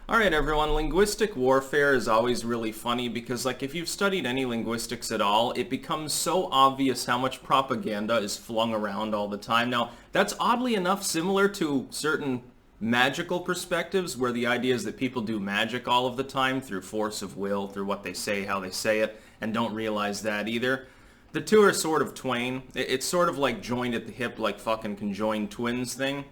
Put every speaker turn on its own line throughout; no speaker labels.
Alright everyone, linguistic warfare is always really funny because if you've studied any linguistics at all, it becomes so obvious how much propaganda is flung around all the time. Now, that's oddly enough similar to certain magical perspectives where the idea is that people do magic all of the time through force of will, through what they say, how they say it, and don't realize that either. The two are sort of twain. It's sort of like joined at the hip, like fucking conjoined twins thing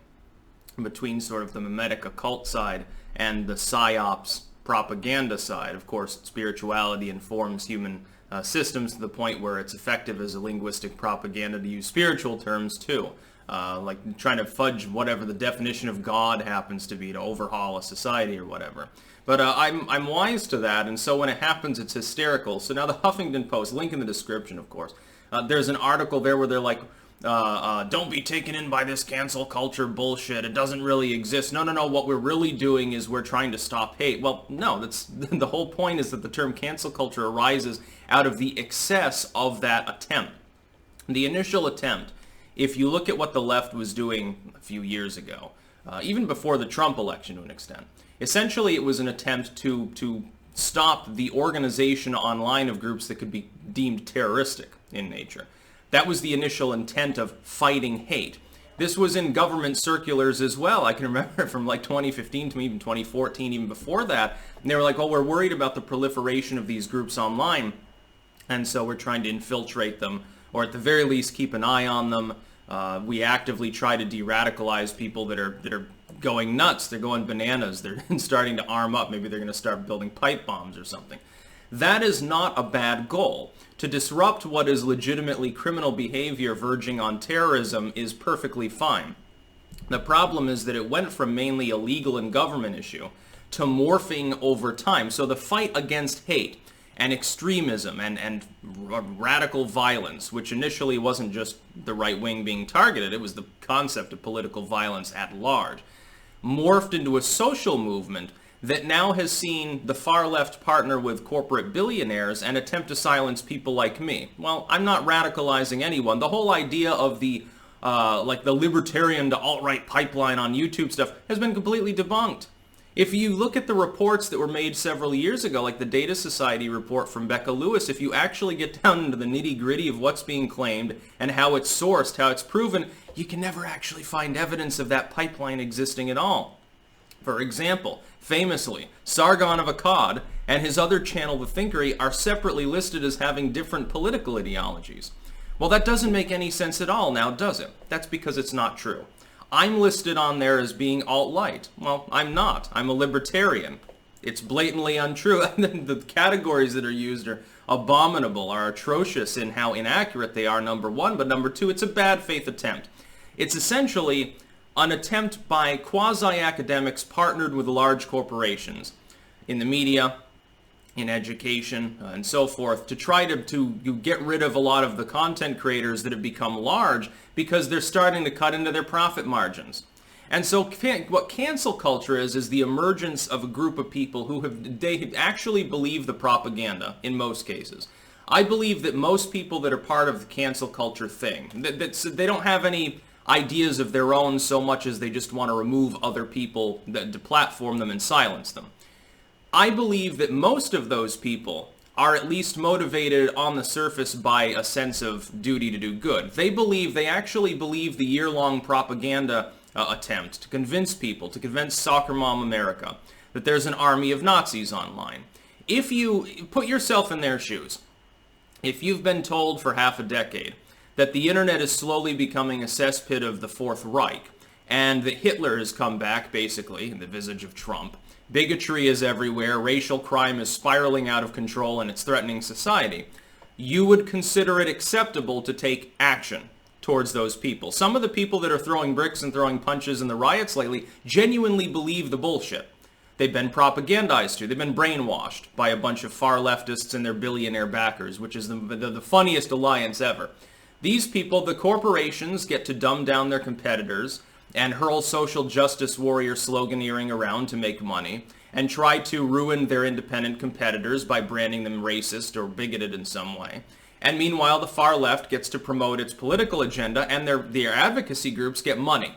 between sort of the memetic occult side and the psyops propaganda side. Of course, spirituality informs human systems to the point where it's effective as a linguistic propaganda to use spiritual terms too. Like trying to fudge whatever the definition of God happens to be to overhaul a society or whatever. But I'm wise to that, and so when it happens, it's hysterical. So now the Huffington Post, link in the description, of course. There's an article there where they're like, don't be taken in by this cancel culture bullshit. It doesn't really exist. No. What we're really doing is we're trying to stop hate. Well, no, that's the whole point is that the term cancel culture arises out of the excess of that attempt. The initial attempt, if you look at what the left was doing a few years ago, even before the Trump election to an extent, essentially it was an attempt to stop the organization online of groups that could be deemed terroristic in nature. That was the initial intent of fighting hate. This was in government circulars as well. I can remember from 2015 to even 2014, even before that. And they were like, well, we're worried about the proliferation of these groups online, and so we're trying to infiltrate them, or at the very least keep an eye on them. We actively try to de-radicalize people that are going nuts. They're going bananas. They're starting to arm up. Maybe they're going to start building pipe bombs or something. That is not a bad goal. To disrupt what is legitimately criminal behavior verging on terrorism is perfectly fine. The problem is that it went from mainly a legal and government issue to morphing over time. So the fight against hate and extremism and radical violence, which initially wasn't just the right wing being targeted, it was the concept of political violence at large, morphed into a social movement that now has seen the far left partner with corporate billionaires and attempt to silence people like me. Well, I'm not radicalizing anyone. The whole idea of the the libertarian to alt-right pipeline on YouTube stuff has been completely debunked. If you look at the reports that were made several years ago, like the Data Society report from Becca Lewis, if you actually get down into the nitty-gritty of what's being claimed and how it's sourced, how it's proven, you can never actually find evidence of that pipeline existing at all. For example, famously, Sargon of Akkad and his other channel, The Thinkery, are separately listed as having different political ideologies. Well, that doesn't make any sense at all now, does it? That's because it's not true. I'm listed on there as being alt-right. Well, I'm not. I'm a libertarian. It's blatantly untrue. The categories that are used are abominable, are atrocious in how inaccurate they are, number one, but number two, it's a bad faith attempt. It's essentially an attempt by quasi-academics partnered with large corporations in the media, in education, and so forth, to try to get rid of a lot of the content creators that have become large because they're starting to cut into their profit margins. And so what cancel culture is the emergence of a group of people who they actually believe the propaganda in most cases. I believe that most people that are part of the cancel culture thing, they don't have any ideas of their own so much as they just want to remove other people to platform them and silence them. I believe that most of those people are at least motivated on the surface by a sense of duty to do good. They actually believe the year-long propaganda attempt to convince people, to convince Soccer Mom America, that there's an army of Nazis online. If you put yourself in their shoes, if you've been told for half a decade that the internet is slowly becoming a cesspit of the Fourth Reich, and that Hitler has come back, basically, in the visage of Trump, bigotry is everywhere, racial crime is spiraling out of control, and it's threatening society, you would consider it acceptable to take action towards those people. Some of the people that are throwing bricks and throwing punches in the riots lately genuinely believe the bullshit. They've been propagandized to. They've been brainwashed by a bunch of far leftists and their billionaire backers, which is the funniest alliance ever. These people, the corporations, get to dumb down their competitors and hurl social justice warrior sloganeering around to make money, and try to ruin their independent competitors by branding them racist or bigoted in some way. And meanwhile, the far left gets to promote its political agenda, and their advocacy groups get money.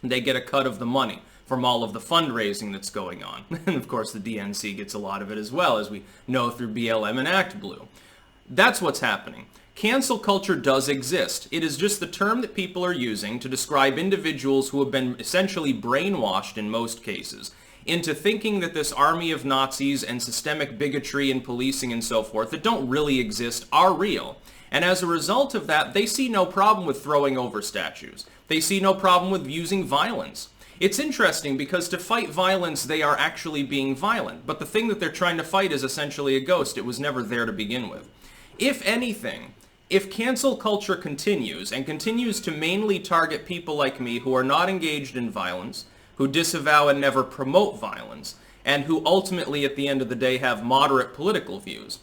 They get a cut of the money from all of the fundraising that's going on. And of course the DNC gets a lot of it as well, as we know through BLM and ActBlue. That's what's happening. Cancel culture does exist. It is just the term that people are using to describe individuals who have been essentially brainwashed in most cases into thinking that this army of Nazis and systemic bigotry and policing and so forth that don't really exist are real. And as a result of that, they see no problem with throwing over statues. They see no problem with using violence. It's interesting because to fight violence, they are actually being violent. But the thing that they're trying to fight is essentially a ghost. It was never there to begin with. If anything, if cancel culture continues and continues to mainly target people like me who are not engaged in violence, who disavow and never promote violence, and who ultimately at the end of the day have moderate political views,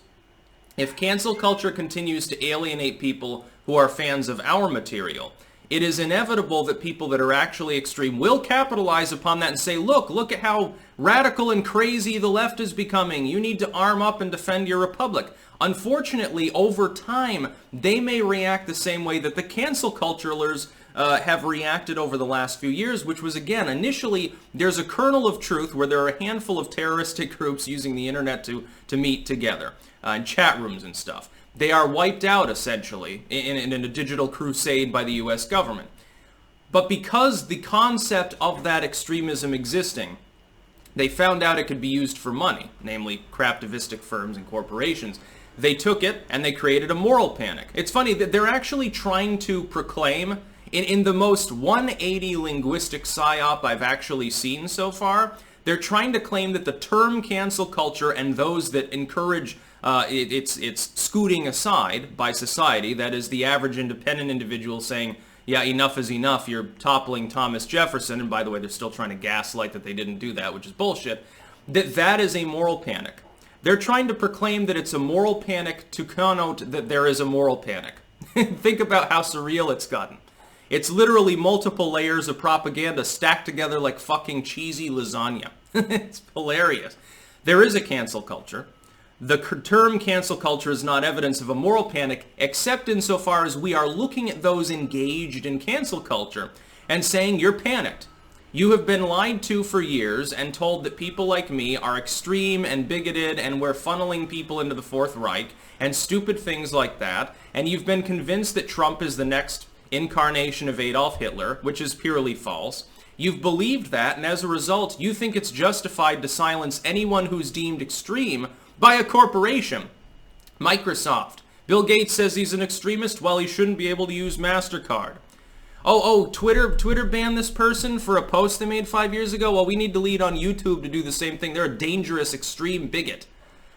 if cancel culture continues to alienate people who are fans of our material, it is inevitable that people that are actually extreme will capitalize upon that and say, look at how radical and crazy the left is becoming. You need to arm up and defend your republic. Unfortunately, over time, they may react the same way that the cancel culturers have reacted over the last few years, which was, again, initially, there's a kernel of truth where there are a handful of terroristic groups using the internet to meet together in chat rooms and stuff. They are wiped out, essentially, in a digital crusade by the U.S. government. But because the concept of that extremism existing, they found out it could be used for money, namely craptivistic firms and corporations. They took it and they created a moral panic. It's funny that they're actually trying to proclaim, in the most 180 linguistic psyop I've actually seen so far, they're trying to claim that the term cancel culture and those that encourage it's scooting aside by society, that is the average independent individual saying, yeah, enough is enough, you're toppling Thomas Jefferson, and by the way, they're still trying to gaslight that they didn't do that, which is bullshit, that is a moral panic. They're trying to proclaim that it's a moral panic to connote that there is a moral panic. Think about how surreal it's gotten. It's literally multiple layers of propaganda stacked together like fucking cheesy lasagna. It's hilarious. There is a cancel culture. The term cancel culture is not evidence of a moral panic, except insofar as we are looking at those engaged in cancel culture and saying, you're panicked. You have been lied to for years and told that people like me are extreme and bigoted and we're funneling people into the Fourth Reich and stupid things like that, and you've been convinced that Trump is the next incarnation of Adolf Hitler, which is purely false. You've believed that, and as a result, you think it's justified to silence anyone who's deemed extreme by a corporation. Microsoft. Bill Gates says he's an extremist. Well, he shouldn't be able to use MasterCard. Twitter banned this person for a post they made 5 years ago. Well, we need to lead on YouTube to do the same thing. They're a dangerous, extreme bigot.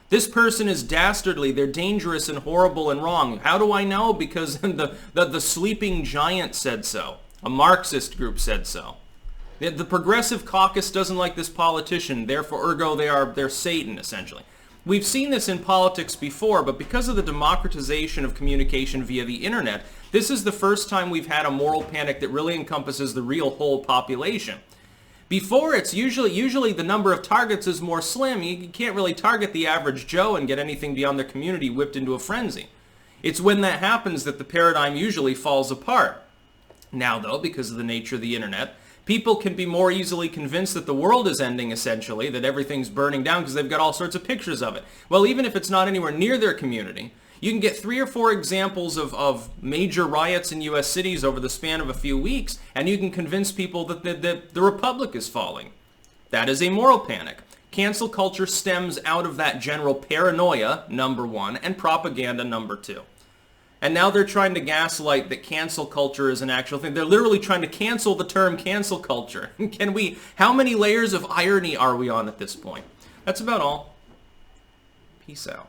This person is dastardly. They're dangerous and horrible and wrong. How do I know? Because the sleeping giant said so. A Marxist group said so. The Progressive Caucus doesn't like this politician. Therefore, ergo, they're Satan, essentially. We've seen this in politics before, but because of the democratization of communication via the internet, this is the first time we've had a moral panic that really encompasses the real whole population. Before, it's usually the number of targets is more slim. You can't really target the average Joe and get anything beyond their community whipped into a frenzy. It's when that happens that the paradigm usually falls apart. Now, though, because of the nature of the internet, people can be more easily convinced that the world is ending, essentially, that everything's burning down because they've got all sorts of pictures of it. Well, even if it's not anywhere near their community, you can get 3 or 4 examples of major riots in U.S. cities over the span of a few weeks, and you can convince people that the republic is falling. That is a moral panic. Cancel culture stems out of that general paranoia, number 1, and propaganda, number 2. And now they're trying to gaslight that cancel culture is an actual thing. They're literally trying to cancel the term cancel culture. How many layers of irony are we on at this point? That's about all. Peace out.